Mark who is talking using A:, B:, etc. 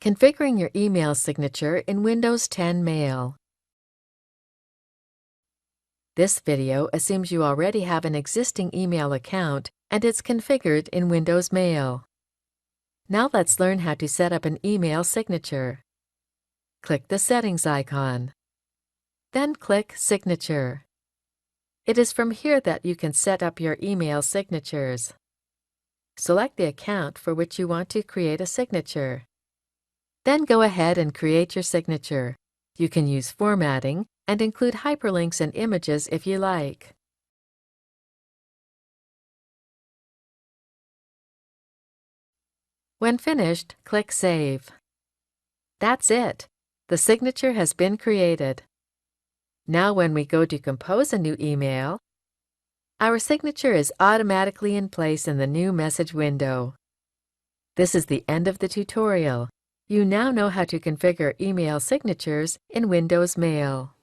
A: Configuring your email signature in Windows 10 Mail. This video assumes you already have an existing email account and it's configured in Windows Mail. Now let's learn how to set up an email signature. Click the Settings icon. Then click Signature. It is from here that you can set up your email signatures. Select the account for which you want to create a signature. Then go ahead and create your signature. You can use formatting and include hyperlinks and images if you like. When finished, click Save. That's it. The signature has been created. Now when we go to compose a new email, our signature is automatically in place in the new message window. This is the end of the tutorial. You now know how to configure email signatures in Windows Mail.